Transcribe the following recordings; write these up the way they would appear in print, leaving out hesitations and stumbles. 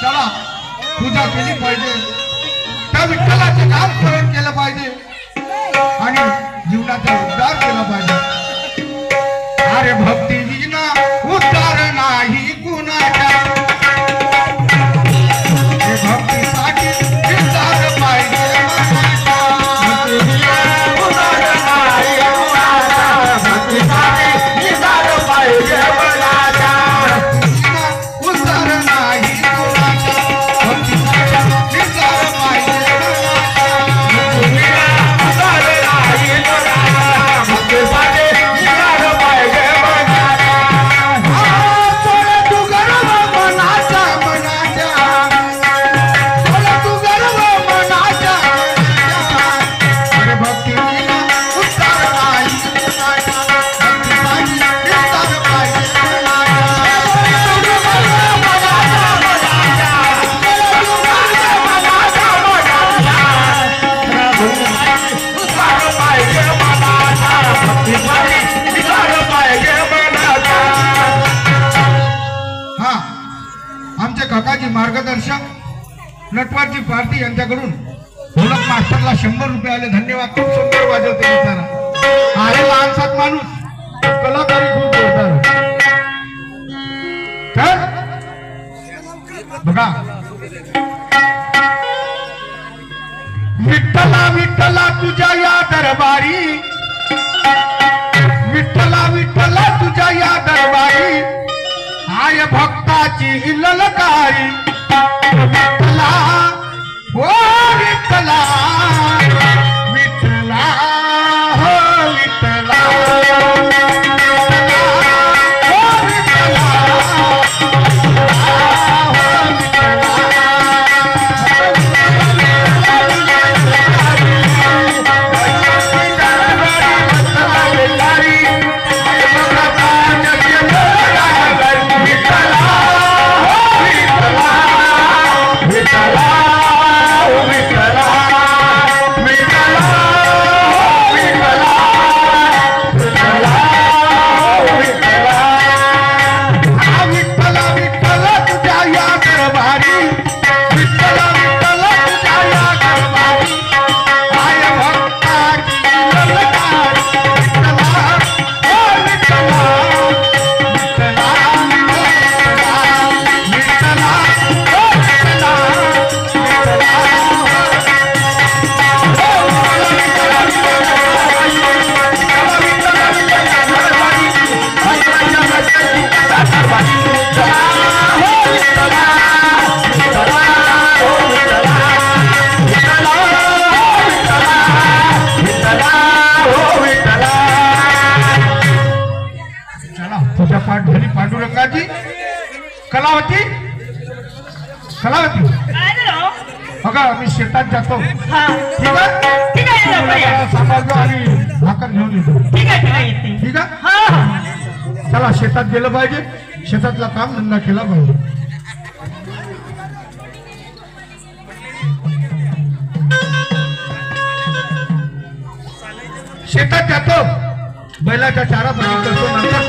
चला पूजा केली पाहिजे, त्या विठ्ठलाचे नाम स्मरण केलं पाहिजे आणि जीवनाचा उद्धार केला पाहिजे। अरे भक्ती विना उद्धार नाही कुणाचा, भक्तीसाठी उद्धार पाहिजे मनाचा, उद्धार नाही कुणाचा, भक्तीसाठी उद्धार पाहिजे मनाचा, उद्धार नाही कुणाचा, भक्तीसाठी उद्धार पाहिजे मनाचा, उद्धार नाही कुणाचा, भक्तीसाठी उद्धार पाहिजे मनाचा। सोड तू गर्व मनाचा मनाचा, सोड तू गर्व मनाचा मनाचा, अरे भक्ती विना उद्धार नाही कुणाचा, भक्तीसाठी उद्धार पाहिजे हा आमचे काकाजी मार्गदर्शक नटवारजी पार्टी यांच्याकडून ढोलक मास्टरला 100 रुपये आले। धन्यवाद। खूप सुंदर वाजवते बिचारा, आहे लहानसात माणूस, कलाकारी खूप जोरदार। तर बघा, विठ्ठला विठ्ठला तुझ्या या दरबारी, विठ्ठला विठ्ठला तुझ्या या दरबारी, आय भक्ताची ललकारी, विठ्ठला हो विठ्ठला, विठ्ठला हो विठ्ठला, हो विठ्ठला, पांडुरंगाची कलावती, कलावती बघा मी शेतात जातो, ठीक आहे, सांभाळतो आणि भाकर घेऊन येतो, ठीक आहे, ठीक आहे। चला शेतात गेलं पाहिजे, शेतातला काम धंदा केला पाहिजे। शेतात जातो, बैलाच्या चारा पाणी करतो, नंतर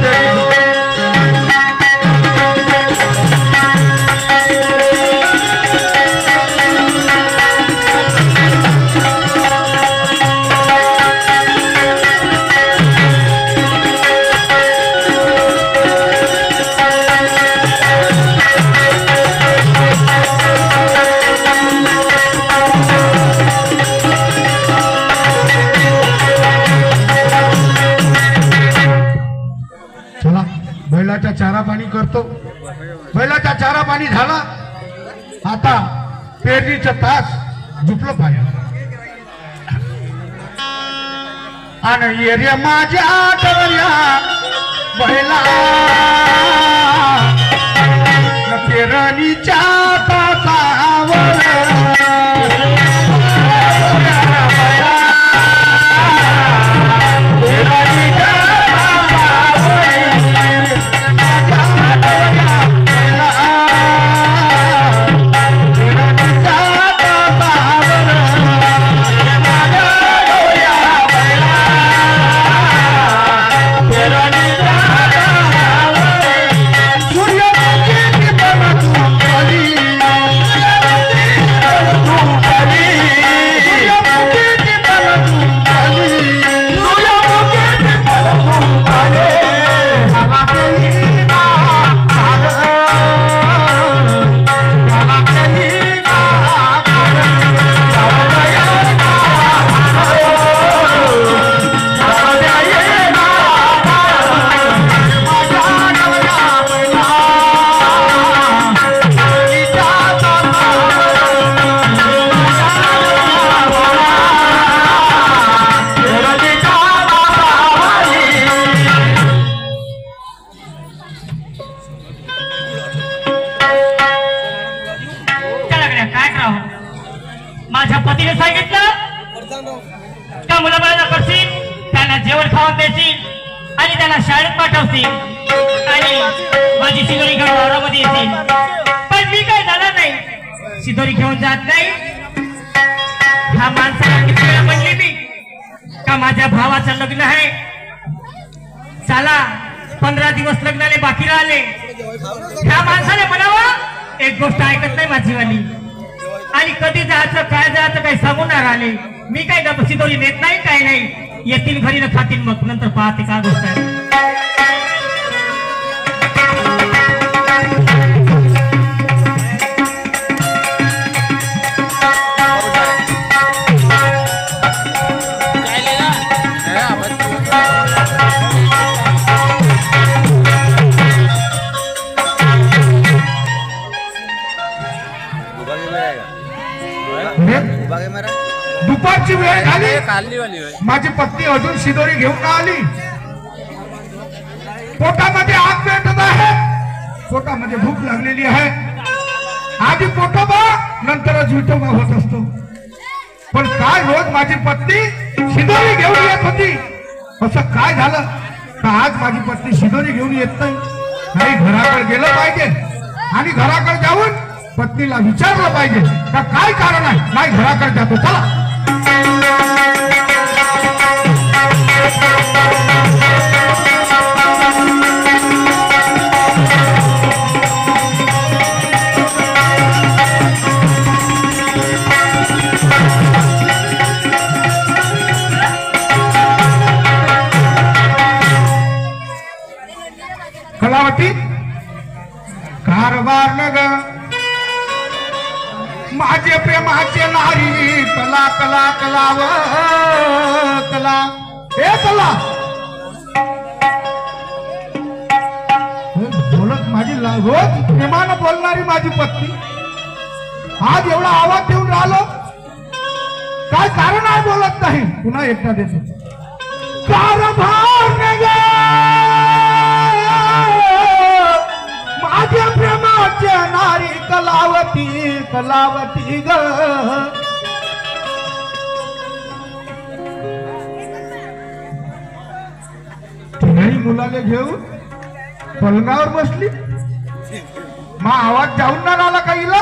बैलाचा चारा पाणी करतो, बैलाचा चारा पाणी झाला, आता पेरणीचा तास झुपलं पाहिजे आणि येरे माझ्या डवऱ्या बैला पेरणीच्या तासावर पतीने सांगितलं का मुलाबाळांना करशील, त्यांना जेवण खावून देशील आणि त्यांना शाळेत पाठवशील आणि माझी शिदोरी घेऊन वावरामध्ये येतील. पण मी काय जाणार नाही, शिदोरी घेऊन जात नाही. ह्या माणसाला किती वेळा म्हणली मी का माझ्या भावाचं लग्न आहे, चला 15 दिवस लग्नाले बाकी राहिले. ह्या माणसाने म्हणावं, एक गोष्ट ऐकत नाही माझीवाली आणि कधी जायचं काय जायचं काही सांगून नाही राहिले. मी काय का शिदोरी नेत नाही, काय नाही, येतील घरी न खातील, मग नंतर पाहते काय गोष्ट आहे. दुपारची वेळ झाली, माझी पत्नी अजून शिदोरी घेऊन ना आली. पोटामध्ये आग पेटत आहे, पोटामध्ये भूक लागलेली आहे. आधी पोटोबा नंतरच विठोबा होत असतो. पण काय रोज माझी पत्नी शिदोरी घेऊन येत होती, असं काय झालं का आज माझी पत्नी शिदोरी घेऊन येत नाही. नाही, घराकडे गेलं पाहिजे आणि घराकडे जाऊन पत्नीला विचारलं पाहिजे का काय कारण आहे. नाही, घराकडे जातो, चला. कलावती कारभार नग माझे प्रेमाचे नारी, कला कला कलाव कला हे कला बोलत माझी रोज प्रेमानं बोलणारी माझी पत्नी आज एवढा आवाज देऊन राहिलो, काय कारण आहे बोलत नाही. पुन्हा एकदा देतो, कारभार नग माझ्या प्रेमाचे नारी, कलावती कलावती ग. तिघही मुलाले घेऊन पलंगावर बसली. मग आवाज जाऊन ना राहिला का हिला,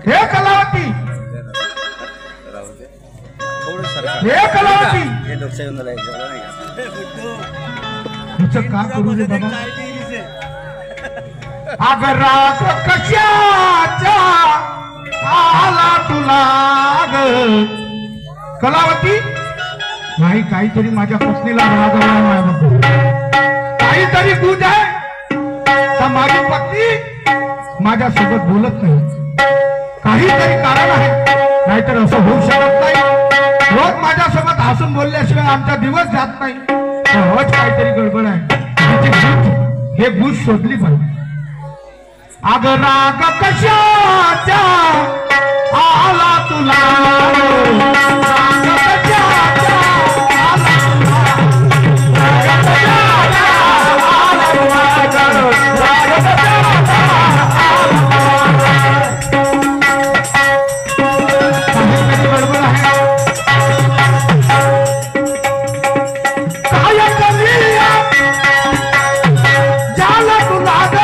हे कलावती, हे कलावती, तिचं का करू दे बाबा. अगर राग कशाचा आला तुला ग कलावती. नाही, काहीतरी माझ्या पत्नीला राग आला, काहीतरी गुज आहे तर माझी पत्नी माझ्यासोबत बोलत नाही. काहीतरी कारण आहे, नाहीतर असं होऊ शकत नाही. रोज माझ्यासोबत हसून बोलल्याशिवाय आमचा दिवस जात नाही. रोज काहीतरी गडबड आहे, हे गुज शोधली पाहिजे. अग राग कशाचा आला तुला, राग कशाचा आला तुला, राग कशाचा आला तुला, राग कशाचा आला काहीतरी गडबड आहे. काय करूया झाला तुला ग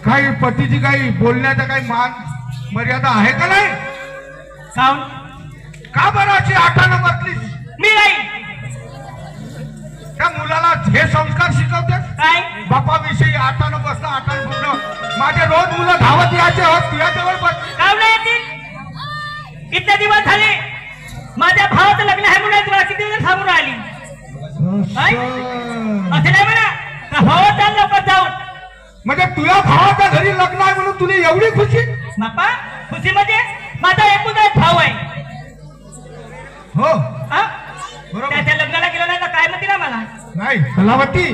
काही पतीची काही बोलण्याचा काही मान मर्यादा आहे का नाही. काऊन का बरं अशी आठानं बसलीस. मी नाही, त्या मुलाला हे संस्कार शिकवते काय बापाविषयी आठानं बसणं, आठानं बोलणं. माझे रोज मुलं धावत यायचे होत, तुझ्या जवळ बसली. काऊन नाही येतील, इतके दिवस झाले माझ्या भावाचं लग्न आहे म्हणून तुला किती दिवस थांबून राहिली. असं नाही म्हणा, हो चाल लवकर जाऊन म्हणजे तुझ्या भावाच्या घरी लग्न आहे म्हणून तुला एवढी खुशी? बापा खुशी म्हणजे माझा एकूण एक भाऊ आहे. हो हा? बरोबर. त्याच्या लग्नाला गेलो नाही तर काय म्हणते ना मला. नाही कलावती,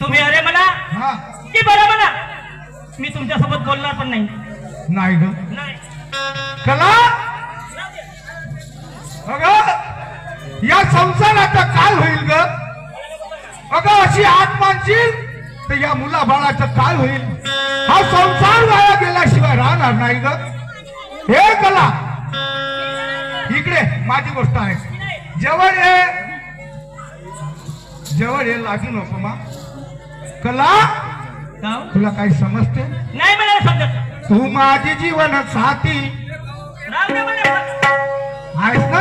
तुम्ही अरे म्हणा हा की बरं म्हणा, मी तुमच्यासोबत बोलणार पण नाही. नाही ग नाही. कला, अगं या संसाराचा काय होईल ग? अगं अशी हात मानशील तर या मुला बाळाचं काय होईल? हा संसार वाया गेल्याशिवाय राहणार नाही ग. हे कला, इकडे माझी गोष्ट आहे. जवळ ये लागू नको मा. कला, गाव? तुला काही समजते? नाही मला समजत. तू माझी जीवन साथी राहू दे मला. आहेस ना?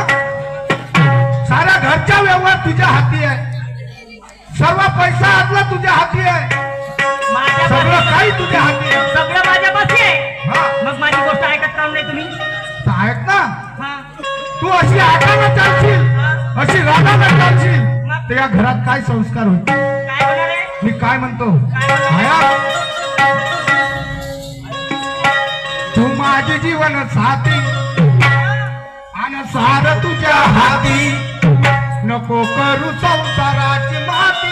सारा घरचा व्यवहार तुझ्या हाती आहे, सर्व पैसा आपला तुझ्या हाती आहे, माझ्या सगळं बाजूला- काही तुझ्या हाती आहे. सगळं माझ्या पाशी आहे. हा मग माझी गोष्ट ऐकत काम नाही तुम्ही. तर ऐक ना, हा. तू अशी आटानं चालशील, हा. अशी रागानं चालशील तर या घरात काय संस्कार होईल? काय होणार आहे? मी काय म्हणतो, काय होणार आहे? आया, तू माझे जीवन साथी आणि सार तुझ्या हाती, नको करू संसाराची माती.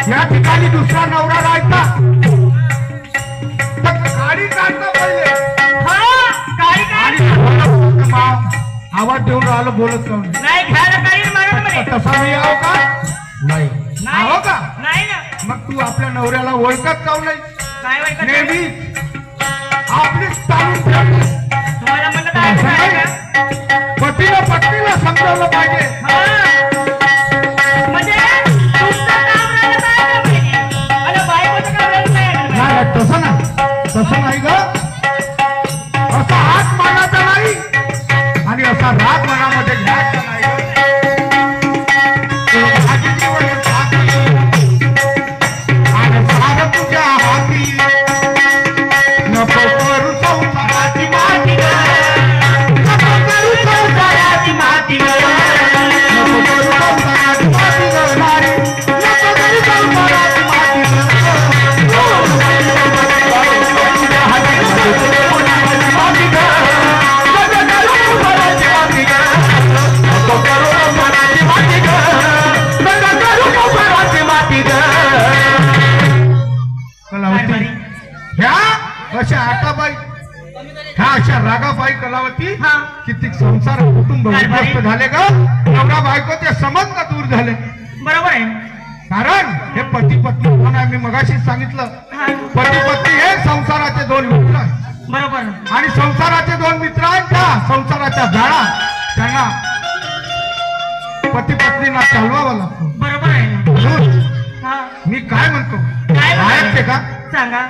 या ठिकाणी दुसरा नवरा राहायचा तर गाडी काढता पहिले. हा, काय काय? आणि आवाज देऊन राहिलो, बोलत जाऊन. नाही घ्यायला काही मारत मध्ये. तसा मी आहो का? नाही नाही आहो का? नाही ना. मग तू आपल्या नवऱ्याला ओळखत जाऊ नाही, काय वाईट करते? नेहमी आपलीच चालून ठेवते. तुम्हाला म्हणलं तर ऐकू असं काय नाही. का? पतीला पत्नीला समजावलं पाहिजे. हा. म्हणजे तुमचं काम राहिलं काय का पाहिजे? आणि बायकोचं काम राहिलं काय का? नाही तसं नाही ग. असा हात मानाचा नाही आणि असा राग मनामध्ये घ्यायचा नाही ग. तू माझी जीवन साथी आणि सारं तुझ्या हाती, नको करू संसाराची माती ग. नको करू संसाराची माती ग. नको करू संसाराची माती ग. नारी, नको करू संसाराची माती ग. कलावती, ह्या अशा आटाबाई, ह्या अशा रागाबाई कलावती, हा. किती संसार कुटुंब उद्ध्वस्त झाले ग. नवरा बायको ते संबंध दूर झाले. बरोबर आहे. कारण हे पती पत्नी कोण आहे? मी मगाशीच सांगितलं, हा. पती पत्नी हे संसाराचे दोन मित्र आहेत. बरोबर. आणि संसाराचे दोन मित्र आहेत, त्या संसाराच्या जाळा त्यांना पती पत्नींना चालवावा लागतो. बरोबर आहे ना. म्हणून हा. मी काय म्हणतो, काय म्हणतो? ऐकते का? सांगा.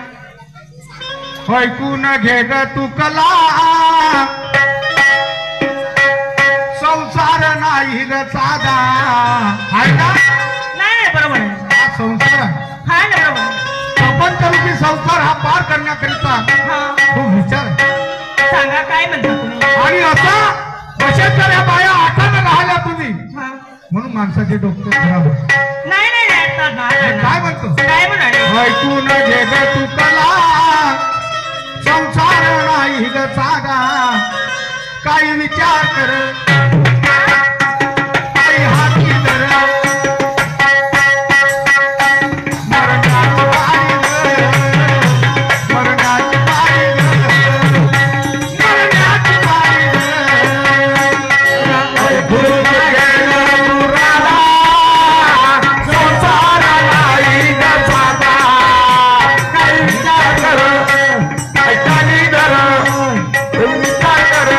ऐकून घे ग तू कला, संसार नाही ग साधा. आहे ना? नाही बरोबर आहे. हा संसार आहे. हा ना बरोबर आहे. आपण करू की संसार हा पार करण्याकरिता हा. खूप विचार आहे. सांगा काय म्हणता तुम्ही? आणि असा कशाच तर या बाया आठानं राहिल्या तुम्ही, हा. म्हणून माणसाचे डोके खराब होते. नाही नाही नाही, नाही, नाही. काय म्हणतो? काय म्हणाले? ऐकून घे ग तू कला, संसार नाही ग साधा. काही विचार कर, काही हाती धर, मरणाची बारी ग, मरणाची बारी ग, मरणाची बारी ग. ऐकून घे ग तू राधा, संसार नाही ग साधा. काही विचार कर, ऐकानी धर, विचार कर,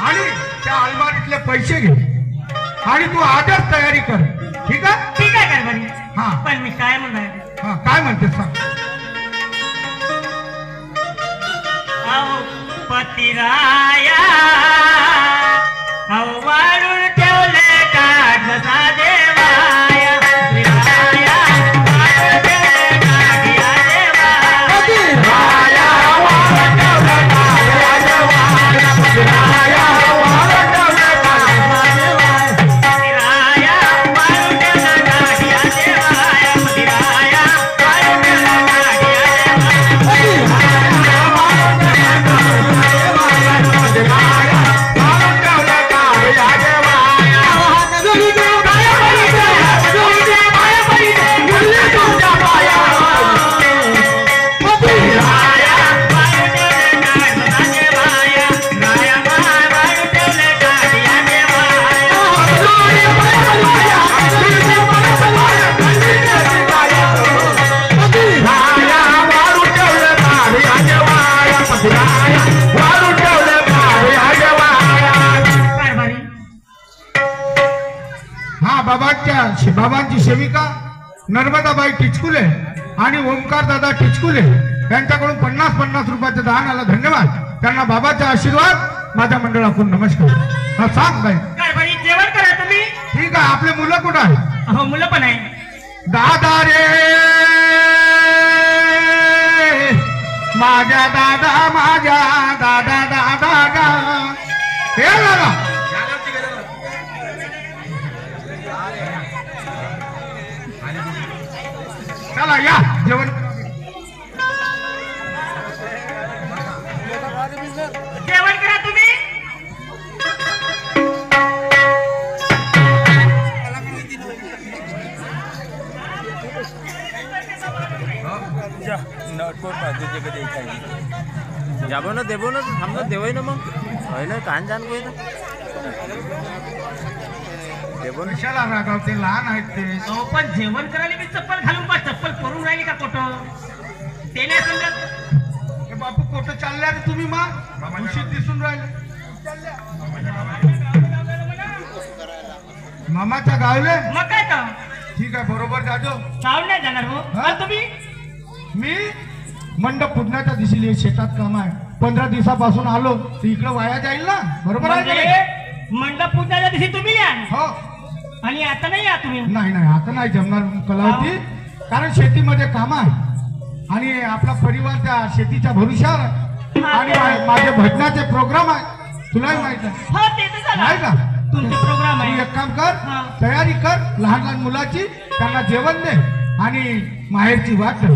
आणि त्या अलमारीतले पैसे घे आणि तू आजच तयारी कर. ठीक आहे? ठीक आहे कारभारी. हा. पण मी काय म्हणणार, हा, काय म्हणते सांग. अहो पतिराया, अहो वाळून ठेवले काढ देवाया. पतिराया, वाळून ठेवले काढ या देवाया. पतिराया, वाळून ठेवले काढ या देवाया. पतिराया, वाळून ठेवले काढ या देवाया. पतिराया, वाळून ठेवले काढ या देवाया. पतिराया, वाळून ठेवले काढ या देवाया. बाबांची सेविका नर्मदाबाई टिचकुले आणि ओमकार दादा टिचकुले यांच्याकडून 50-50 रुपयाचं दान आलं. धन्यवाद. त्यांना बाबाचा आशीर्वाद माझ्या मंडळाकडून नमस्कार. हा, सांग बाई. कारभारी जेवण करा तुम्ही. ठीक आहे. आपले मुलं कुठं आहे? अहो मुलं पण आहे. दादा रे माझ्या दादा, माझ्या दादा, दादा गा. हे दादा चला या जेवण. जेवण करा तुम्ही. যাবো না দেবো না সামনে দেবই না মग হয় না कान जान कोई ना देबो ना. कशाला रागावते? लहान आहेत ते. अहो पण जेवण करायला मी चप्पल घालून पा. चप्पल करून राहिली का कोटं? ते नाही समजत. हे बापू कुठं चालल्या रे तुम्ही? मा उशीर दिसून राहिले. मामाच्या गावले. मग काय तर ठीक आहे, बरोबर जाजो. चावून नाही जाणार हो. हा? आणि तुम्ही मी मंडप पुजण्याच्या दिशेला शेतात काम आहे. 15 दिवसापासून आलो तर इकडं वाया जाईल ना. बरोबर आहे का नाही? म्हणजे मंडप पूजनाच्या दिवशी तुम्ही या हो. आणि आता नाही या तुम्ही. नाही नाही, आता नाही जमणार कलावती. कारण शेतीमध्ये काम आहे आणि आपला परिवार त्या शेतीच्या भविष्यावर आहे. आणि माझे भजनाचे प्रोग्राम आहे. तुलाही माहित आहे हो ते तर नाही झालं. का? तुमचे प्रोग्राम तू आहे. एक काम कर, हा. तयारी कर लहान लहान मुलाची. त्यांना जेवण दे आणि माहेरची वाट धर.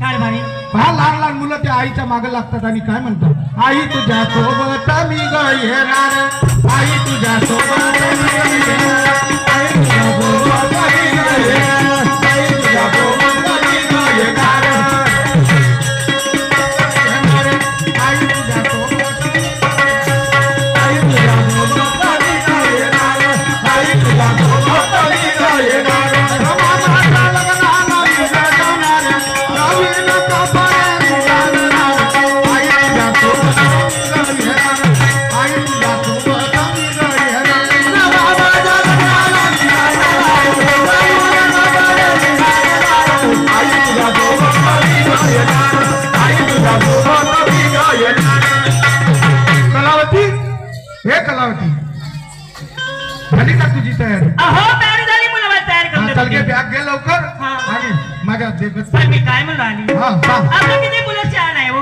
कारभारी पहा, लहान लहान मुलं त्या आईच्या मागे लागतात आणि काय म्हणतात? आई तुझ्या सोबत मी ग येणार, आई तुझ्या सोबत मी येणार, आई तुझ्या सोबत मी ग येणार, आई तुझ्या सोबत मी ग येणार, आई तुझ्या सोबत मी ग येणार, आई तुझ्या सोबत मी ग येणार, आई तुझ्या सोबत मी ग येणार. कलावती, हे कलावती, झाली का तुझी तयारी? अहो तयारी झाली. मुलं तयार हा, चल करतो. घे बॅग, घे लवकर. हा. आणि माझ्या देखत पण मी काय म्हणून राहिली, हा सांग. आपलं किती मुलं छान आहे हो.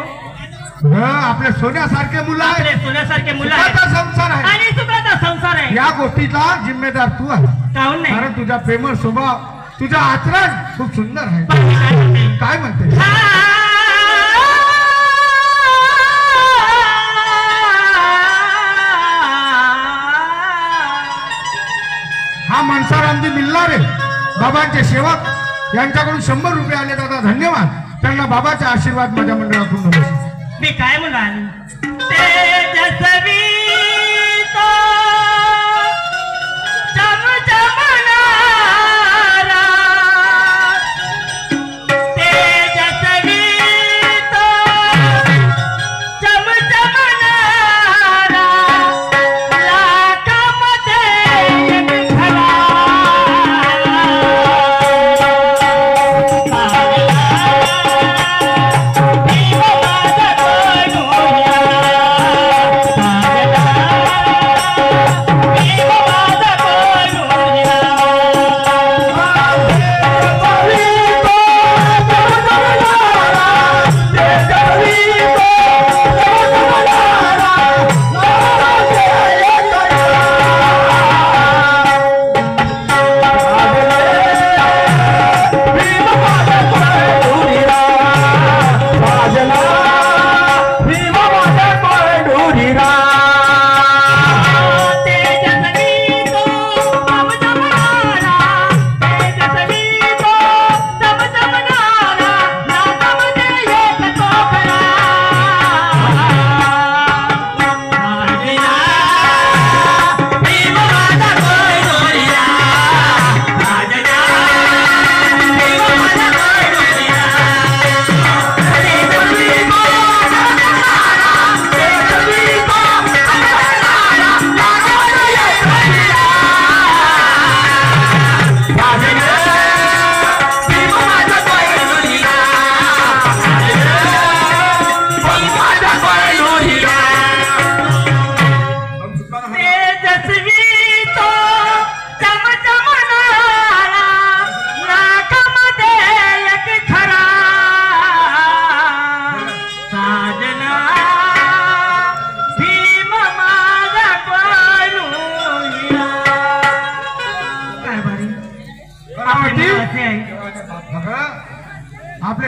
आपले सोन्यासारखे मुलं आपले आहेत. सोन्यासारखे मुलं सुखाचा आहेत संसार आहे. आणि सुखाचा संसार आहे. या गोष्टीचा जिम्मेदार तू आहे. काहून नाही? कारण तुझा प्रेमळ स्वभाव, तुझं आचरण खूप सुंदर आहे. पण मी काय म्हणते? काय म्हणते? हा मनसारामजी मिळणार रे बाबांचे सेवक, यांच्याकडून 100 रुपये आले. दादा धन्यवाद. त्यांना बाबाचा आशीर्वाद माझ्या मंडळाकडून नमस्कार. मी काय म्हणून राहिली, तेजस्वी तो चमचमणारा, तेजस्वी तो चमचमणारा,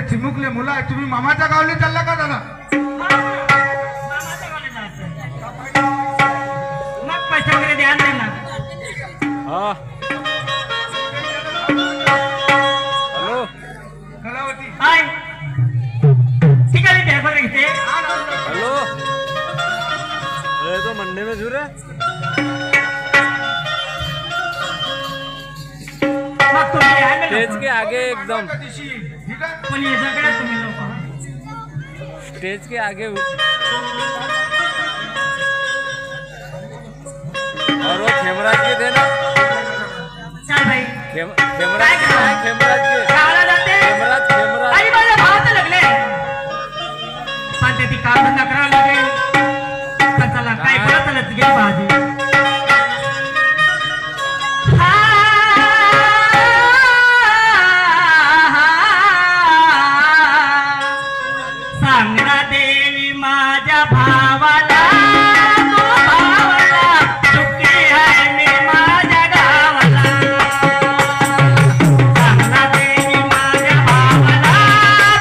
चिमुकले मुलं आहे. तुम्ही मामाच्या गावले चालला का दादा? मामाच्या गावाला जायचं. मग पैसे वगैरे द्या ना. हा हॅलो कलावती हाय ठीक आहे द्या बरं इथे. हेलो अरे तो मंडे में जुरे मग तुम्ही द्या ना स्टेज लवकर. के आगे एकदम ठीक आहे. पण ये सगळ्या तुम्ही लोक स्टेज के आगे और वो खेमराज के थे ना चल भाई खेमराज के है, खेमराज के गावाला जाते खेमराज आणि माझ्या भावाचं लागले पण ते ती काम धंदा करावं लागेल. पण चला काय परत चालत गेली भाजी. सांगना देवी माझ्या भावाला तो भावाला सुट्टी आहे मी माझ्या गावाला. सांगना देवी माझ्या भावाला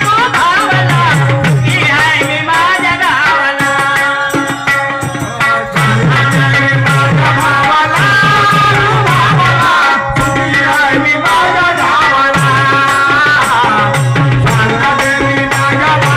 तो भावाला सुट्टी आहे मी माझ्या गावाला. सांगना देवी माझ्या भावाला तो भावाला सुट्टी आहे मी माझ्या गावाला. सांगना देवी माझ्या भावाला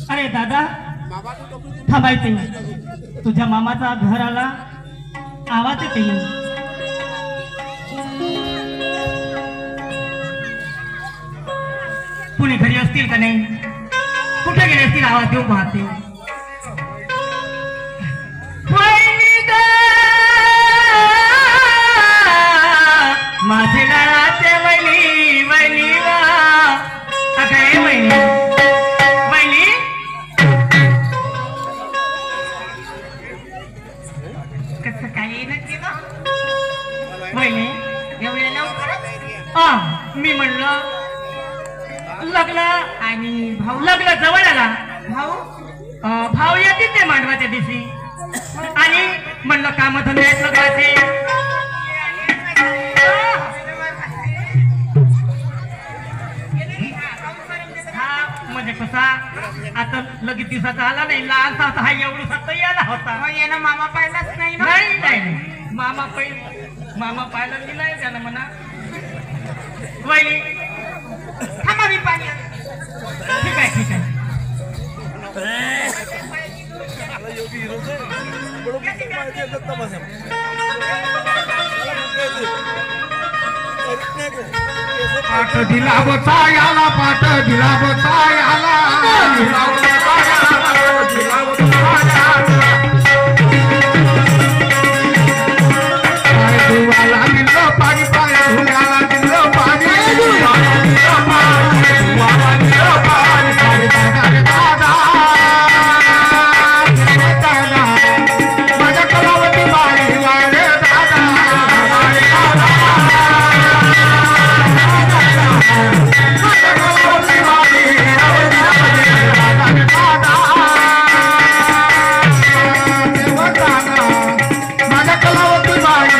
अरे दादा थांबायचे. तुझ्या मामाचा घर आला आवाज येते. कुणी घरी असतील का नाही? कुठे गेले असतील? आवाज देऊ पाहते. वहिनी ग, माझे गावाचे वहिनी वहिनी वा. अगं वहिनी वहिनी कसं काही नक्की ना वहिनी एवढ्या लवकर? मी म्हणलं लग्न आणि भाऊ लग्न जवळ आला. भाऊ येतील ते मांडवाच्या दिवशी आणि म्हणलं काम धंदे आहेत लग्नाचे. हा म्हणजे कसा आता लगेच दिवसाचा आला नाही. लहानसा होता हा एवढा सत्ता यायला होता. यानं मामा पाहिलाच नाही ना. नाही नाही मामा पाहिला की नाही त्यानं म्हणा. वहिनी थांबा मी पाणी ठीक आहे ठीक आहे. पाठ दिला बचायाला, पाठ दिला बचायाला, दिला बचायाला, दिला बचायाला. पाय धुवायला दिलं पाणी, पाय धुवायला दिलं पाणी, धुवायला दिलं पाणी, धुवायला दिलं पाणी. अरे दादा रे दादा, दादा, माझ्या कलावती बाई रे दादा, रे दादा. माझ्या कलावती बाई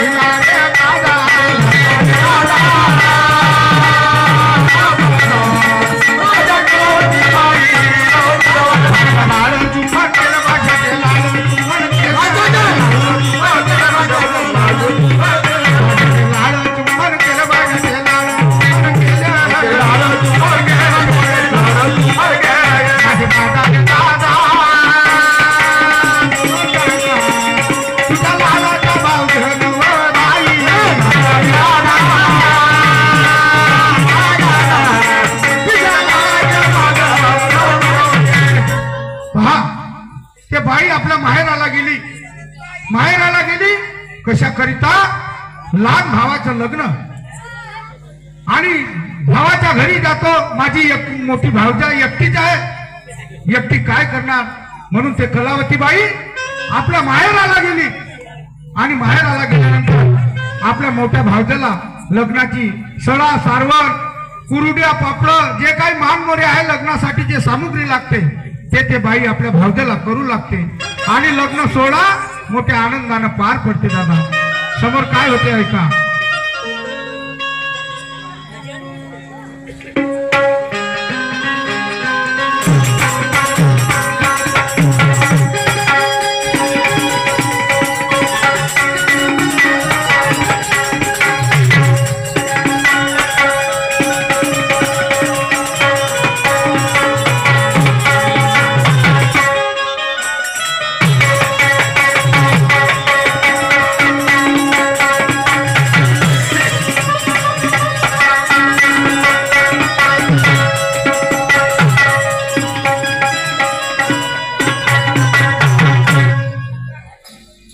माहेराला गेली. कशा करिता? लहान भावाचं लग्न आणि भावाच्या घरी जातो. माझी मोठी भावजा एकटीच आहे, एकटी काय करणार म्हणून ते कलावतीबाई आपल्या माहेराला गेली आणि माहेराला गेल्यानंतर आपल्या मोठ्या भावजाला लग्नाची सडा सारवण कुरुड्या पापड जे काही मानमोरे आहे लग्नासाठी जे सामुग्री लागते ते बाई आपल्या भावजाला करू लागते आणि लग्न सोहळा मोठ्या आनंदानं पार पडते. दादा समोर काय होते ऐका.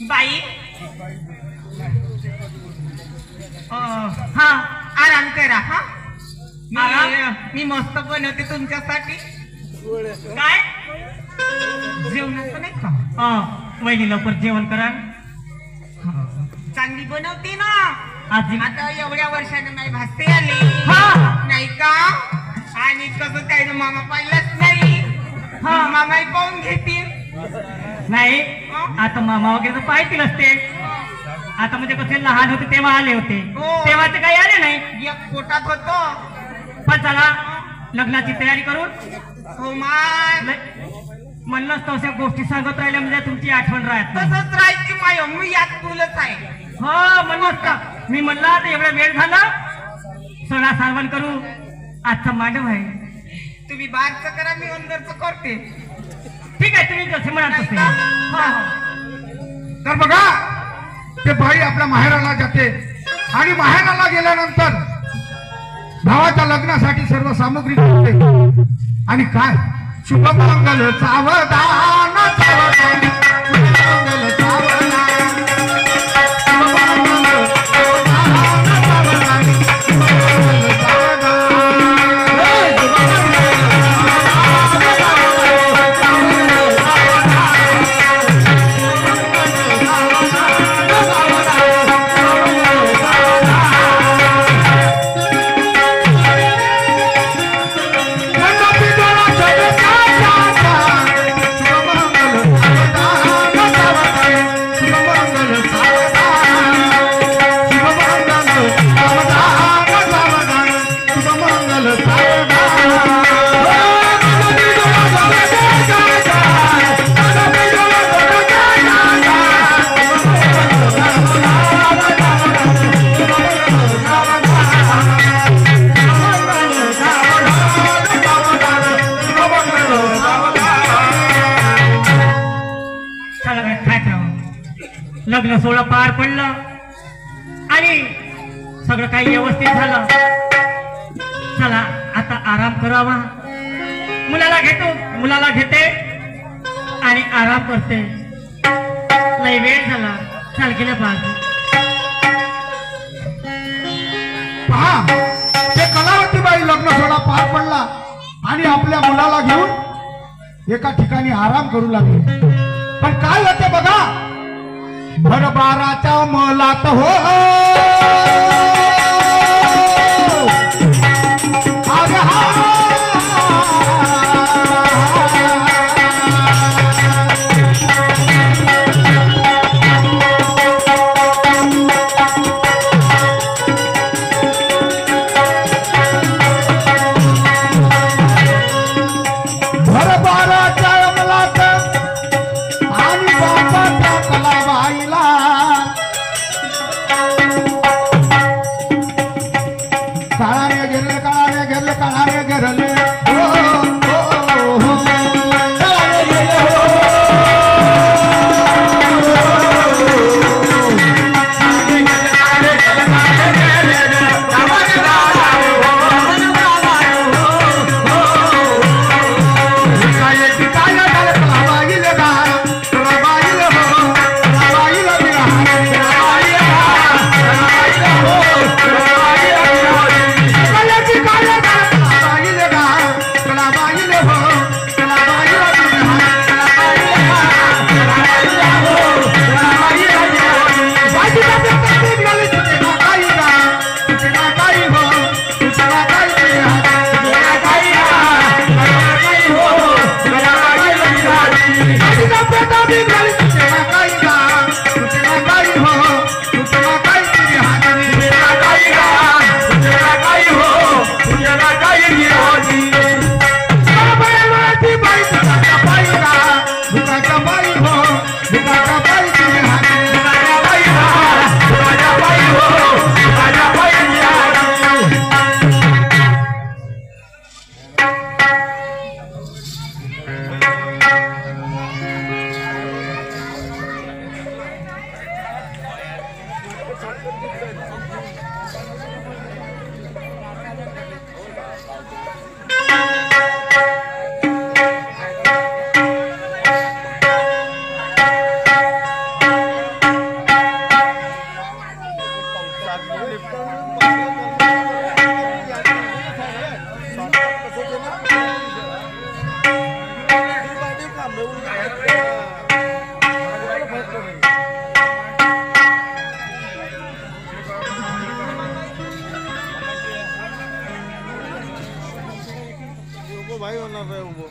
बाई हा आराम करा. हा मी मस्त बनवते तुमच्यासाठी. काय जेवणाचं नाही का? वहिनी लवकर जेवण करा. चांगली बनवते ना. आजी आता एवढ्या वर्षाने नाही भासते आली नाही का? आणि कसं त्यानं मामा पाहिलंच नाही. मामाही पाहून घेतील. नाही आता मामा वगैरे पाहतील असते. आता म्हणजे कसे लहान होते तेव्हा आले होते, हो. तेव्हा ते काही आले नाही. एक पोटात होतो. पण चला लग्नाची तयारी करून हो माय म्हणूनच तशा गोष्टी सांगत राहिल्या म्हणजे तुमची आठवण राहत नाही. तसंच राहायची माय मी यात तुलच आहे. हो म्हणूनच का मी म्हणलं आता एवढा वेळ झाला सणा सारवण करू. आजचा मांडव आहे. तुम्ही बाहेरचं करा मी अंदरचं करते. ठीक आहे तुम्ही जसे म्हणाल तसे. तर बघा ते बाई आपल्या माहेराला जाते आणि माहेराला गेल्यानंतर भावाच्या लग्नासाठी सर्व सामग्री करते आणि काय शुभमंगल सावधान सावधान शुभमंगल सावधान शुभमंगल सावधान सावधान शुभमंगल लग्न सोहळा पार पडलं आणि सगळं काही व्यवस्थित झालं. चला आता आराम करावा. मुलाला घेते आणि आराम करते. लय वेळ झाला. चाल गेलं पाहतो. पहा ते कलावतीबाई लग्न सोहळा पार पडला आणि आपल्या मुलाला घेऊन एका ठिकाणी आराम करू लागले. पण काय होते बघा भरबाराच्या मलात हो अरे हा भरबाराच्या मलात आणि बाबाच्या कलाबाईला भाई होणार रे उभो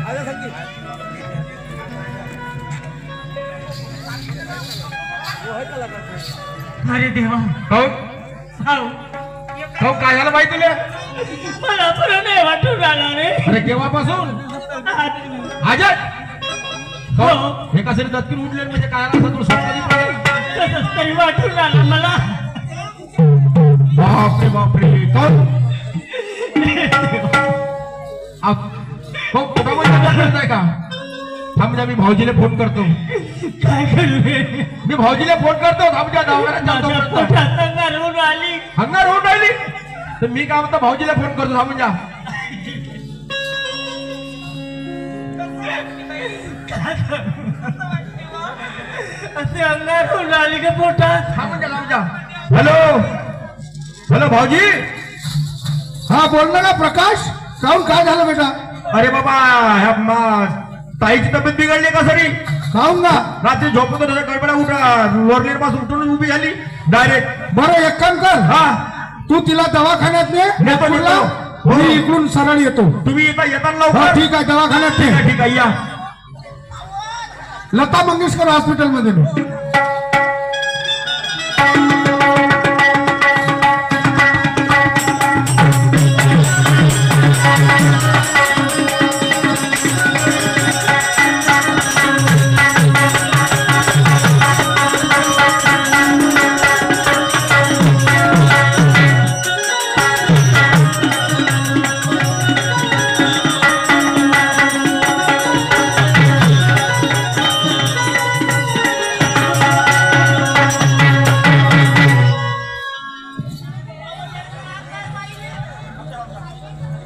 आजा संगीत वो है कलाकार अरे देवा हो भाऊ हो काय झालं बाई तुला मला बरं नाही वाटून राहिला रे अरे केव्हापासून आजच हो हे कसं दत्तून उठले म्हणजे काय असं तुला स्वप्न पडले तसंच तरी वाटून राहिला मला बापरे बापरे कोण हो कुठं का थांब जा मी भाऊजीला फोन करतो काय करू रे मी भाऊजीला फोन करतो थांब जा दवाखान्यात माझ्या जातो पोटात अंगारून आली हंगार होऊन राहिली तर मी काय म्हणतो भाऊजीला फोन करतो थांब जा असे अंगारून आली का पोटात थांब जा हॅलो हॅलो भाऊजी हा बोल ना प्रकाश काहून काय झालं बेटा अरे बाबा ह्या ताईची तब्येत बिघडली का सरी काहून ना रात्री झोपतो त्याच्या गडबडा उठा लोरलेर पासून उठून उभी झाली डायरेक्ट बरं एक काम कर हा तू तिला दवाखान्यात नेतो मी इकडून सरळ येतो तुम्ही येताना लवकर ठीक आहे दवाखान्यात ठीक आहे या लता मंगेशकर हॉस्पिटल मध्ये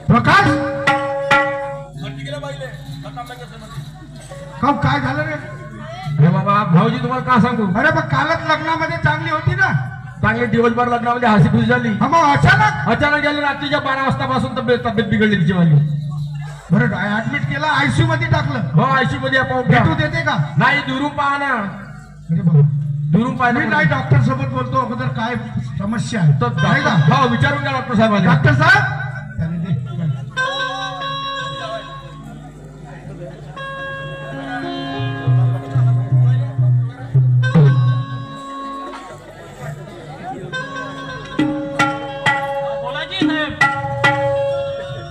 प्रकाश कब काय झालं रे अरे बाबा भाऊजी तुम्हाला का सांगू अरे बघ कालच लग्नामध्ये चांगली होती ना चांगली दिवसभर लग्नामध्ये हसी खुशी झाली मग अचानक गेली रात्रीच्या 12 वाजतापासून तब्येत बिघडली तिची वाली बरं ऍडमिट केलं आयसीयू मध्ये टाकलं हो आयसीयू मध्ये भेटू देते का नाही दुरून पहा ना अरे बाबा दुरून पाहिजे मी नाही डॉक्टर सोबत बोलतो अगोदर काय समस्या आहे तर हो विचारून घ्या डॉक्टर साहेब डॉक्टर साहेब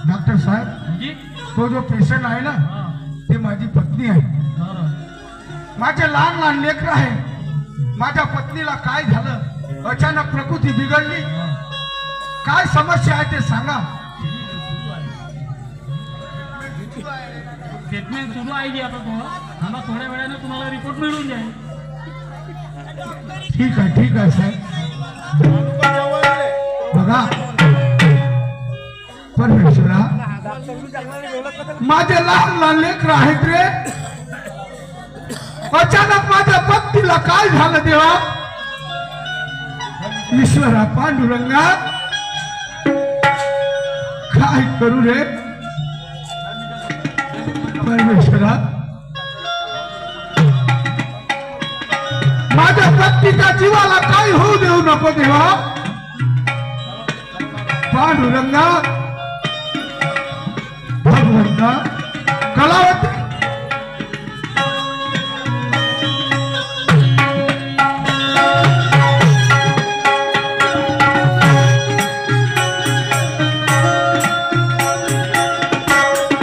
डॉक्टर साहेब तो जो पेशंट आहे ना ती माझी पत्नी आहे माझे लहान लहान लेकर आहे माझ्या पत्नीला काय झालं अचानक प्रकृती बिघडली काय समस्या आहे ते सांगा ट्रीटमेंट सुरू आहे आता तुम्हाला थोड्या वेळाने तुम्हाला रिपोर्ट मिळून जाईल ठीक आहे साहेब बघा परमेश्वरा माझे लहान लहान लेकर आहेत रे अचानक माझ्या पत्नीला काय झालं देवा ईश्वरा पांडुरंगा काय करू रे परमेश्वरा माझ्या पत्नीच्या जीवाला काय होऊ देऊ नको देवा पांडुरंगा भगवंता कलावती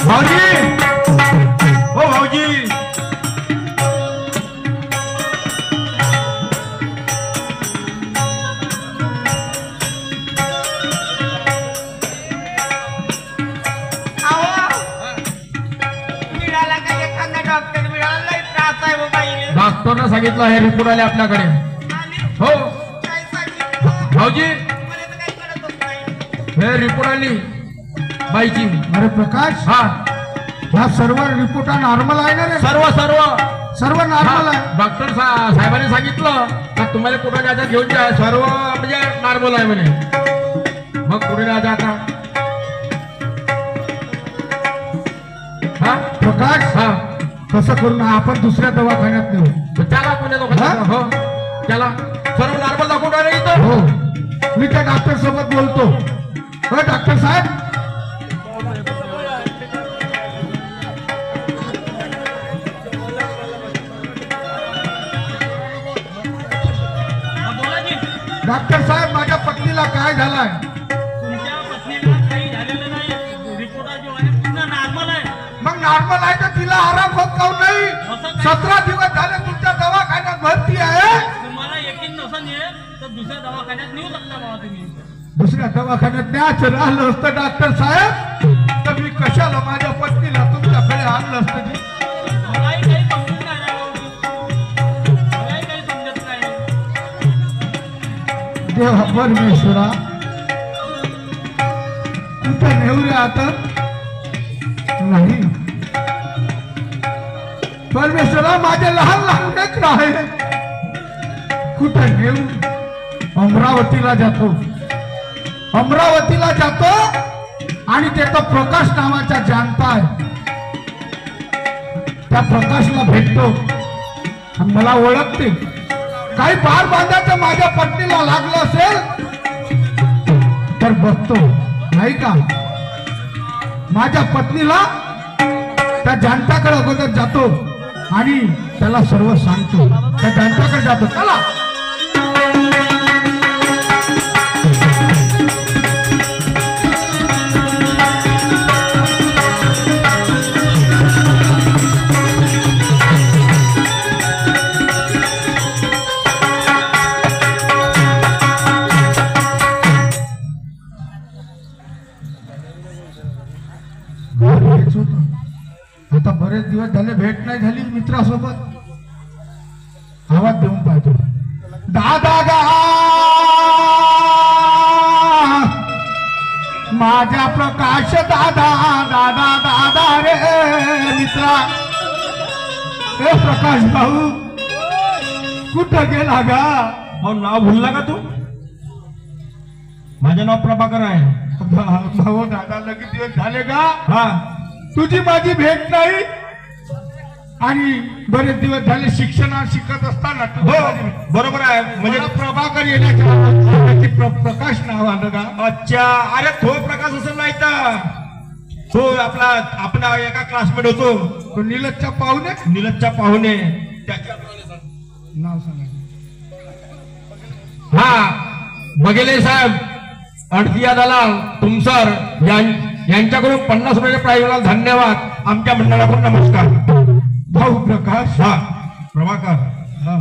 भाऊजी ओ भाऊजी डॉक्टरने सांगितलं हे रिपोर्ट आले आपल्याकडे हो भाऊजी हे रिपोर्ट आली बाईची अरे प्रकाश हा सर्व रिपोर्ट नॉर्मल आहे ना रे सर्व सर्व नॉर्मल आहे. डॉक्टर साहेबांनी सांगितलं का तुम्हाला कुठं जायचं घेऊन जा, सर्व म्हणजे नॉर्मल आहे म्हणे. मग कुठे जायचं आता? हा प्रकाश हा तसं करून आपण दुसऱ्या दवाखान्यात नेऊ. तर त्याला कोणी हा? हो त्याला सर्व नॉर्मल दाखवून राहिले इथं. हो मी त्या डॉक्टर सोबत बोलतो. हो डॉक्टर साहेब डॉक्टर साहेब माझ्या पत्नीला काय झालंय? तुमच्या पत्नीला काही झालेलं नाही. रिपोर्ट जो आहे पूर्ण नॉर्मल आहे. मग नॉर्मल आहे तर तिला आराम होत काऊन नाही? 17 दिवस झाले तुमच्या दवाखान्यात भरती आहे. तुम्हाला यकीन नसेल तर दुसऱ्या दवाखान्यात नेऊ शकता बाबा तुम्ही. दुसऱ्या दवाखान्यात न्यायचं राहिलं असतं डॉक्टर साहेब तर मी कशाला माझ्या पत्नीला तुमच्याकडे आणलं असतं ते? मलाही काही समजत नाही ना भाऊ. मलाही काही समजत नाही. देवा परमेश्वरा कुठं नेऊ रे आता? नाही परमेश्वरा माझे लहान लहान लेकरं आहे. कुठं नेऊ? अमरावतीला जातो. अमरावतीला जातो आणि तिथं प्रकाश नावाचा जानता आहे. त्या प्रकाशला भेटतो आणि मला ओळखते. काही बार बांधायचं माझ्या पत्नीला लागलं असेल तर बघतो नाही का माझ्या पत्नीला त्या जानताकडे अगोदर जातो आणि त्याला सर्व सांगतो. त्या जानताकडे जातो. चला आता बरेच दिवस झाले भेट नाही झाली मित्रासोबत. आवाज देऊन पाहतो. दादा गा माझ्या प्रकाश दादा दादा दादा रे मित्रा. हे प्रकाश भाऊ कुठं गेला गा? हो नाव भुलला का तू? माझं नाव प्रभाकर आहे. भाऊ दादा लगेच दिवस झाले का? हा तुझी माझी भेट नाही आणि बरेच दिवस झाले शिक्षणात शिकत असताना हो बरोबर आहे. म्हणजे मला प्रभाकर येण्याच्या प्रकाश नाव आलं का? अच्छा. अरे तो प्रकाश असं नाही तर तो आपला एका क्लासमेट होतो. तो नीलजच्या पाहुणे नीलजच्या पाहुणे त्याच्या नाव सांगा. हा बघेले साहेब अडतिया दलाल तुमसर यांच्याकडून 50 रुपयाच्या प्राईजला धन्यवाद. आमच्या मंडळाकडून नमस्कार. भाऊ प्रकाश हा प्रभाकर हा